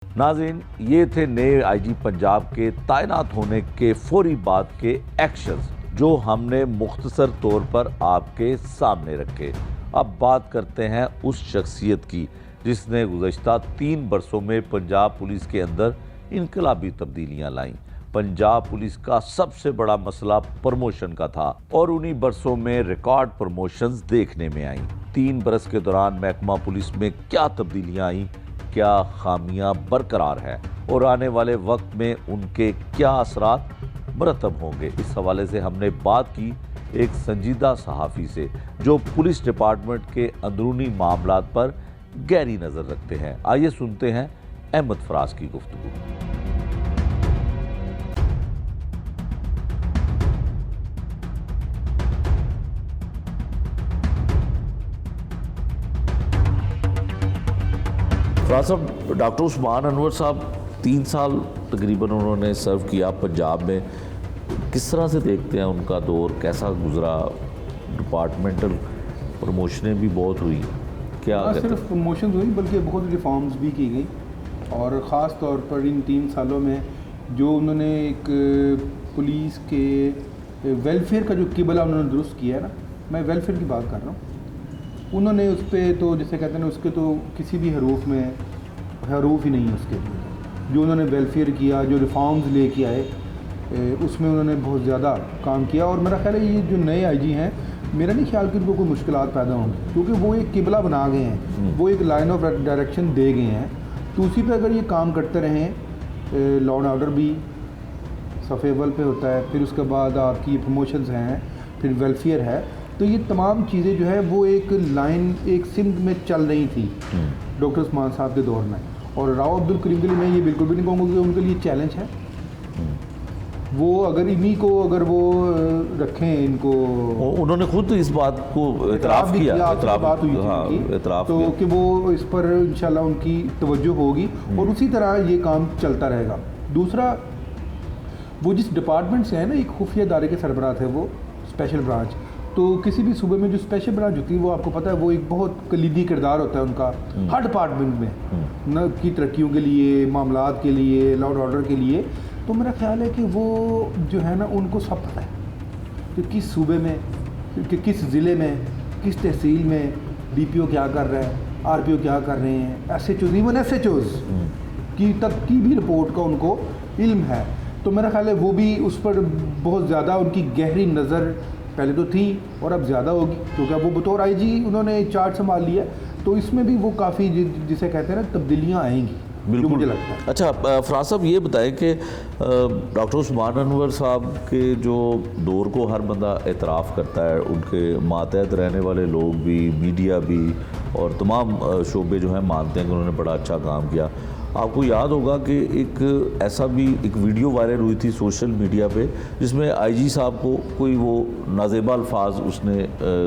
नाज़रीन, ये थे नए आईजी पंजाब के तैनात होने के फौरी बाद के एक्शंस जो हमने मुख्तसर तौर पर आपके सामने रखे। अब बात करते हैं उस शख्सियत की जिसने गुज़श्ता 3 बरसों में पंजाब पुलिस के अंदर इनकलाबी तब्दीलियां लाईं। पंजाब पुलिस का सबसे बड़ा मसला प्रमोशन का था और उन्हीं बरसों में रिकॉर्ड प्रमोशंस देखने में आईं। 3 बरस के दौरान महकमा पुलिस में क्या तब्दीलियां आईं, क्या खामियां बरकरार है और आने वाले वक्त में उनके क्या असरात मरतब होंगे, इस हवाले से हमने बात की एक संजीदा सहाफ़ी से जो पुलिस डिपार्टमेंट के अंदरूनी मामलात पर गहरी नज़र रखते हैं। आइए सुनते हैं अहमद फराज की गुफ्तगू। फराज साहब, डॉक्टर उस्मान अनवर साहब 3 साल तकरीबन उन्होंने सर्व किया पंजाब में। किस तरह से देखते हैं उनका दौर कैसा गुजरा? डिपार्टमेंटल प्रमोशनें भी बहुत हुई, क्या कहते हैं? सिर्फ प्रमोशन हुई बल्कि बहुत रिफॉर्म्स भी की गई और ख़ास तौर पर इन 3 सालों में जो उन्होंने एक पुलिस के वेलफेयर का जो किबला उन्होंने दुरुस्त किया है ना, मैं वेलफेयर की बात कर रहा हूँ। उन्होंने उस पर तो जैसे कहते हैं ना, उसके तो किसी भी हरूफ में हरूफ ही नहीं है उसके लिए। जो उन्होंने वेलफेयर किया, जो रिफॉर्म्स लेके आए, उसमें उन्होंने बहुत ज़्यादा काम किया। और मेरा ख्याल है ये जो नए आईजी हैं, मेरा नहीं ख्याल कि उनको कोई मुश्किलात पैदा होंगी, क्योंकि वो एक किबला बना गए हैं, वो एक लाइन ऑफ डायरेक्शन दे गए हैं। तो उसी पे अगर ये काम करते रहें, लॉ एंड ऑर्डर भी सफ़े अव्वल पे होता है, फिर उसके बाद आपकी प्रमोशंस हैं, फिर वेलफेयर है, तो ये तमाम चीज़ें जो है वो एक लाइन एक सिंध में चल रही थी डॉक्टर उस्मान साहब के दौर में। और राव अब्दुल करीम के लिए मैं ये बिल्कुल भी नहीं कहूँगा कि उनके लिए चैलेंज है। वो अगर इन्हीं को अगर वो रखें, इनको उन्होंने खुद इस बात को इतराफ़ किया, बात हुई थी तो कि वो इस पर इंशाल्लाह उनकी तवज्जो होगी और उसी तरह ये काम चलता रहेगा। दूसरा, वो जिस डिपार्टमेंट से है ना, एक खुफिया इदारे के सरबराह थे वो, स्पेशल ब्रांच। तो किसी भी सूबे में जो स्पेशल ब्रांच होती है वो आपको पता है वो एक बहुत कलीदी किरदार होता है उनका हर डिपार्टमेंट में न कि तरक्कियों के लिए, मामलात के लिए, लॉ एंड ऑर्डर के लिए। तो मेरा ख्याल है कि वो जो है ना, उनको सब पता है कि किस सूबे में, कि किस ज़िले में, किस तहसील में DPO क्या कर रहा है, RPO क्या कर रहे हैं, SHOs, इवन SHOs की तक की भी रिपोर्ट का उनको इल्म है। तो मेरा ख्याल है वो भी उस पर बहुत ज़्यादा उनकी गहरी नज़र पहले तो थी और अब ज़्यादा होगी, क्योंकि अब वो बतौर IG उन्होंने चार्ज संभाल लिया। तो इसमें भी वो काफ़ी जिसे कहते हैं ना, तब्दीलियाँ आएंगी, बिल्कुल मुझे लगता है। अच्छा फराज साहब, ये बताएं कि डॉक्टर उस्मान अनवर साहब के जो दौर को हर बंदा एतराफ़ करता है, उनके मातहत रहने वाले लोग भी, मीडिया भी और तमाम शोबे जो हैं मानते हैं कि उन्होंने बड़ा अच्छा काम किया। आपको याद होगा कि एक ऐसा भी एक वीडियो वायरल हुई थी सोशल मीडिया पे जिसमें IG साहब को कोई वो नाजेबा अल्फाज उसने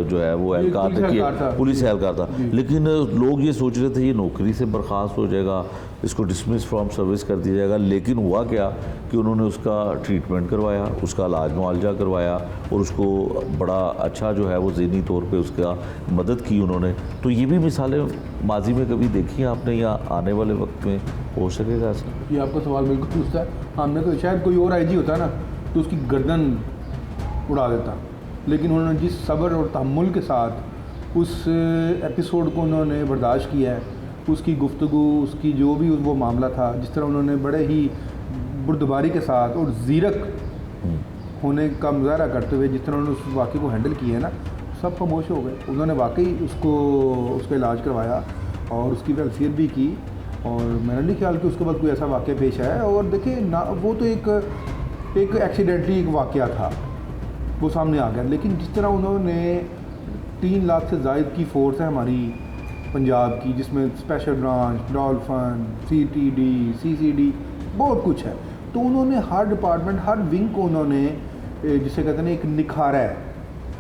जो है वो एहलकार किया, पुलिस एहलकार था, लेकिन लोग ये सोच रहे थे ये नौकरी से बर्खास्त हो जाएगा, इसको डिसमिस फ्रॉम सर्विस कर दिया जाएगा। लेकिन हुआ क्या कि उन्होंने उसका ट्रीटमेंट करवाया, उसका इलाज मुआवजा करवाया और उसको बड़ा अच्छा जो है वो ज़हनी तौर पे उसका मदद की उन्होंने। तो ये भी मिसालें माजी में कभी देखी हैं आपने या आने वाले वक्त में हो सकेगा ऐसा? ये आपका सवाल बिल्कुल पूछता है। हमने तो शायद कोई और IG होता ना तो उसकी गर्दन उड़ा देता, लेकिन उन्होंने जिस सब्र और तहम्मुल के साथ उस एपिसोड को उन्होंने बर्दाश्त किया है, उसकी गुफ्तगू, उसकी जो भी वो मामला था, जिस तरह उन्होंने बड़े ही बुर्दबारी के साथ और ज़ीरक होने का मुजाहरा करते हुए जिस तरह उन्होंने उस वाक़े को हैंडल किया है ना, सब खामोश हो गए। उन्होंने वाकई उसका इलाज करवाया और उसकी वेलफेयर भी की और मैंने नहीं ख्याल कि उसके बाद कोई ऐसा वाक़या पेश आया। और देखिए ना, वो तो एक एक्सीडेंटली एक वाक़या था, वो सामने आ गया। लेकिन जिस तरह उन्होंने 3 लाख से ज़ायद की फ़ोर्स है हमारी पंजाब की, जिसमें special branch, dolphin, CTD, CCD बहुत कुछ है, तो उन्होंने हर डिपार्टमेंट, हर विंग को उन्होंने जिसे कहते हैं एक निखारा है।